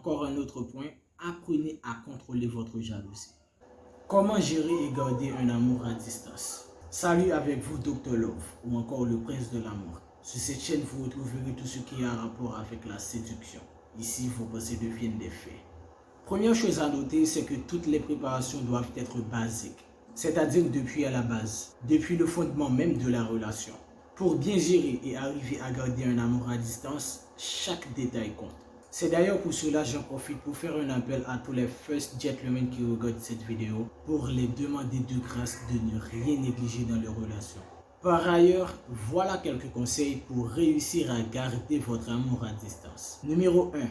Encore un autre point, apprenez à contrôler votre jalousie. Comment gérer et garder un amour à distance? Salut, avec vous Dr Love ou encore le prince de l'amour. Sur cette chaîne, vous retrouverez tout ce qui a rapport avec la séduction. Ici, vos pensées deviennent des faits. Première chose à noter, c'est que toutes les préparations doivent être basiques, c'est-à-dire depuis à la base, depuis le fondement même de la relation. Pour bien gérer et arriver à garder un amour à distance, chaque détail compte. C'est d'ailleurs pour cela que j'en profite pour faire un appel à tous les first gentlemen qui regardent cette vidéo pour les demander de grâce de ne rien négliger dans leur relation. Par ailleurs, voilà quelques conseils pour réussir à garder votre amour à distance. Numéro 1.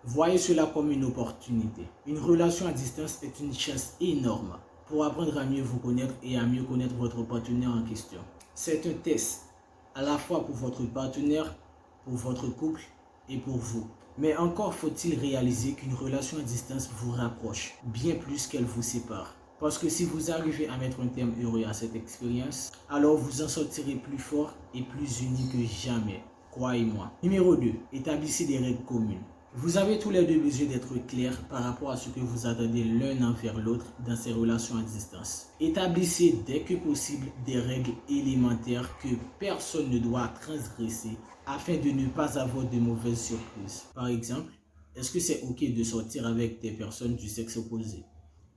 Voyez cela comme une opportunité. Une relation à distance est une chance énorme pour apprendre à mieux vous connaître et à mieux connaître votre partenaire en question. C'est un test, à la fois pour votre partenaire, pour votre couple et pour vous. Mais encore faut-il réaliser qu'une relation à distance vous rapproche bien plus qu'elle vous sépare. Parce que si vous arrivez à mettre un terme heureux à cette expérience, alors vous en sortirez plus fort et plus unis que jamais. Croyez-moi. Numéro 2. Établissez des règles communes. Vous avez tous les deux besoin d'être clairs par rapport à ce que vous attendez l'un envers l'autre dans ces relations à distance. Établissez dès que possible des règles élémentaires que personne ne doit transgresser afin de ne pas avoir de mauvaises surprises. Par exemple, est-ce que c'est ok de sortir avec des personnes du sexe opposé?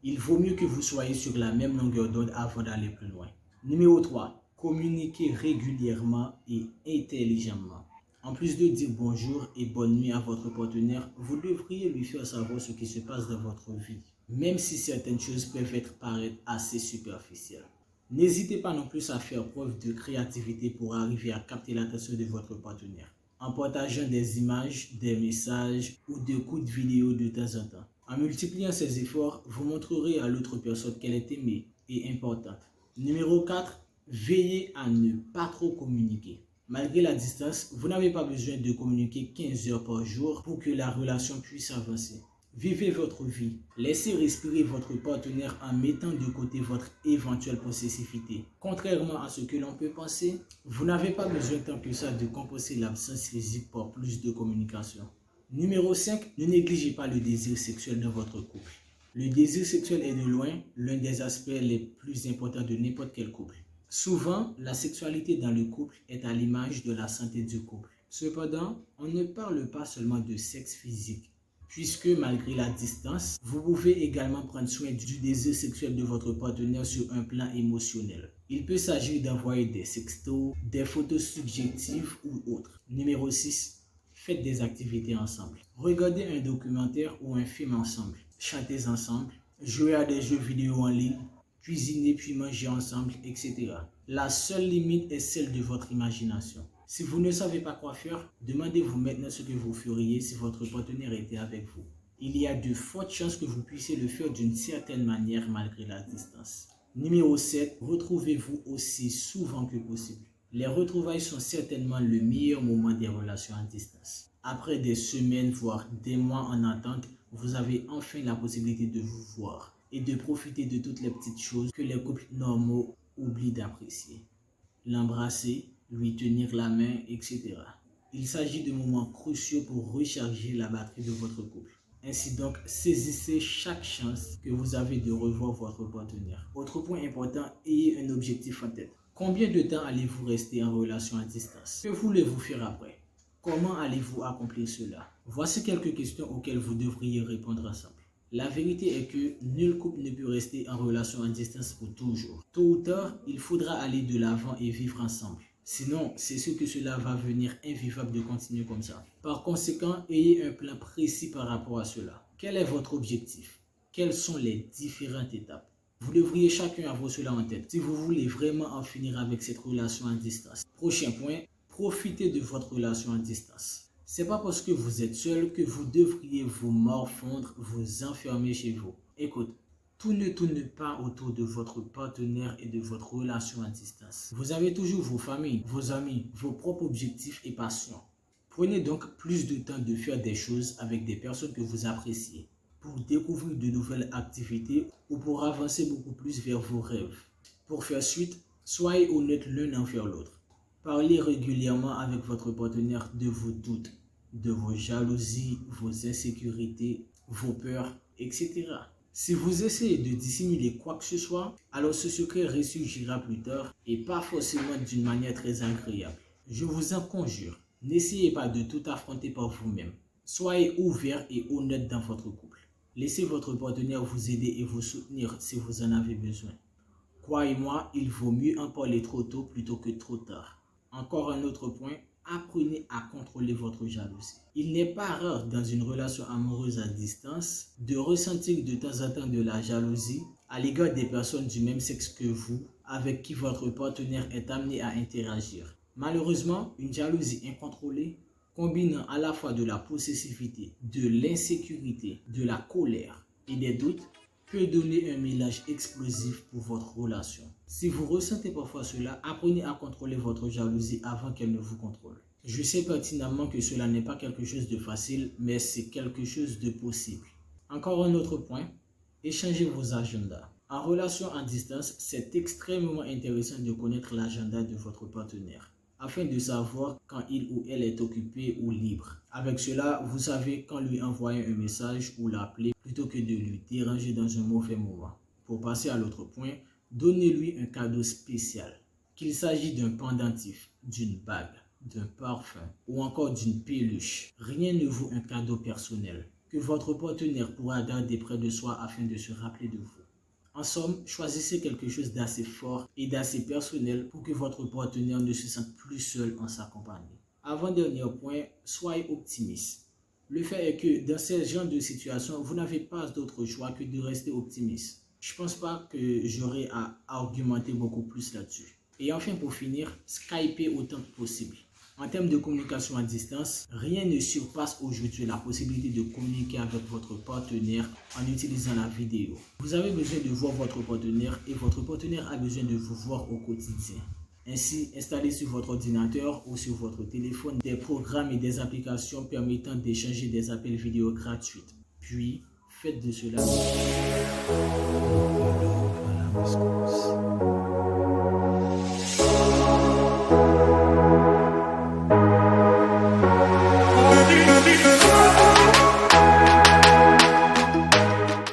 Il vaut mieux que vous soyez sur la même longueur d'onde avant d'aller plus loin. Numéro 3. Communiquez régulièrement et intelligemment. En plus de dire bonjour et bonne nuit à votre partenaire, vous devriez lui faire savoir ce qui se passe dans votre vie, même si certaines choses peuvent paraître assez superficielles. N'hésitez pas non plus à faire preuve de créativité pour arriver à capter l'attention de votre partenaire, en partageant des images, des messages ou des coups de vidéo de temps en temps. En multipliant ces efforts, vous montrerez à l'autre personne qu'elle est aimée et importante. Numéro 4. Veillez à ne pas trop communiquer. Malgré la distance, vous n'avez pas besoin de communiquer 15 heures par jour pour que la relation puisse avancer. Vivez votre vie. Laissez respirer votre partenaire en mettant de côté votre éventuelle possessivité. Contrairement à ce que l'on peut penser, vous n'avez pas besoin tant que ça de compenser l'absence physique par plus de communication. Numéro 5. Ne négligez pas le désir sexuel dans votre couple. Le désir sexuel est de loin l'un des aspects les plus importants de n'importe quel couple. Souvent, la sexualité dans le couple est à l'image de la santé du couple. Cependant, on ne parle pas seulement de sexe physique, puisque malgré la distance, vous pouvez également prendre soin du désir sexuel de votre partenaire sur un plan émotionnel. Il peut s'agir d'envoyer des sextos, des photos subjectives ou autres. Numéro 6. Faites des activités ensemble. Regardez un documentaire ou un film ensemble. Chantez ensemble. Jouez à des jeux vidéo en ligne. Cuisiner puis manger ensemble, etc. La seule limite est celle de votre imagination. Si vous ne savez pas quoi faire, demandez-vous maintenant ce que vous feriez si votre partenaire était avec vous. Il y a de fortes chances que vous puissiez le faire d'une certaine manière malgré la distance. Numéro 7. Retrouvez-vous aussi souvent que possible. Les retrouvailles sont certainement le meilleur moment des relations à distance. Après des semaines, voire des mois en attente, vous avez enfin la possibilité de vous voir et de profiter de toutes les petites choses que les couples normaux oublient d'apprécier. L'embrasser, lui tenir la main, etc. Il s'agit de moments cruciaux pour recharger la batterie de votre couple. Ainsi donc, saisissez chaque chance que vous avez de revoir votre partenaire. Autre point important, ayez un objectif en tête. Combien de temps allez-vous rester en relation à distance? Que voulez-vous faire après? Comment allez-vous accomplir cela? Voici quelques questions auxquelles vous devriez répondre ensemble. La vérité est que nul couple ne peut rester en relation à distance pour toujours. Tôt ou tard, il faudra aller de l'avant et vivre ensemble. Sinon, c'est sûr que cela va devenir invivable de continuer comme ça. Par conséquent, ayez un plan précis par rapport à cela. Quel est votre objectif? Quelles sont les différentes étapes? Vous devriez chacun avoir cela en tête si vous voulez vraiment en finir avec cette relation à distance. Prochain point, profitez de votre relation à distance. C'est pas parce que vous êtes seul que vous devriez vous morfondre, vous enfermer chez vous. Écoute, tout ne tourne pas autour de votre partenaire et de votre relation à distance. Vous avez toujours vos familles, vos amis, vos propres objectifs et passions. Prenez donc plus de temps de faire des choses avec des personnes que vous appréciez, pour découvrir de nouvelles activités ou pour avancer beaucoup plus vers vos rêves. Pour faire suite, soyez honnêtes l'un envers l'autre. Parlez régulièrement avec votre partenaire de vos doutes, de vos jalousies, vos insécurités, vos peurs, etc. Si vous essayez de dissimuler quoi que ce soit, alors ce secret ressurgira plus tard et pas forcément d'une manière très agréable. Je vous en conjure, n'essayez pas de tout affronter par vous-même. Soyez ouvert et honnête dans votre couple. Laissez votre partenaire vous aider et vous soutenir si vous en avez besoin. Croyez-moi, il vaut mieux en parler trop tôt plutôt que trop tard. Encore un autre point, apprenez à contrôler votre jalousie. Il n'est pas rare dans une relation amoureuse à distance de ressentir de temps en temps de la jalousie à l'égard des personnes du même sexe que vous avec qui votre partenaire est amené à interagir. Malheureusement, une jalousie incontrôlée combinant à la fois de la possessivité, de l'insécurité, de la colère et des doutes peut donner un mélange explosif pour votre relation. Si vous ressentez parfois cela, apprenez à contrôler votre jalousie avant qu'elle ne vous contrôle. Je sais pertinemment que cela n'est pas quelque chose de facile, mais c'est quelque chose de possible. Encore un autre point, échangez vos agendas. En relation à distance, c'est extrêmement intéressant de connaître l'agenda de votre partenaire, afin de savoir quand il ou elle est occupé ou libre. Avec cela, vous savez quand lui envoyer un message ou l'appeler plutôt que de lui déranger dans un mauvais moment. Pour passer à l'autre point, donnez-lui un cadeau spécial. Qu'il s'agisse d'un pendentif, d'une bague, d'un parfum ou encore d'une peluche, rien ne vaut un cadeau personnel que votre partenaire pourra garder près de soi afin de se rappeler de vous. En somme, choisissez quelque chose d'assez fort et d'assez personnel pour que votre partenaire ne se sente plus seul en sa compagnie. Avant-dernier point, soyez optimiste. Le fait est que dans ce genre de situation, vous n'avez pas d'autre choix que de rester optimiste. Je ne pense pas que j'aurai à argumenter beaucoup plus là-dessus. Et enfin, pour finir, Skypez autant que possible. En termes de communication à distance, rien ne surpasse aujourd'hui la possibilité de communiquer avec votre partenaire en utilisant la vidéo. Vous avez besoin de voir votre partenaire et votre partenaire a besoin de vous voir au quotidien. Ainsi, installez sur votre ordinateur ou sur votre téléphone des programmes et des applications permettant d'échanger des appels vidéo gratuits. Puis, faites de cela.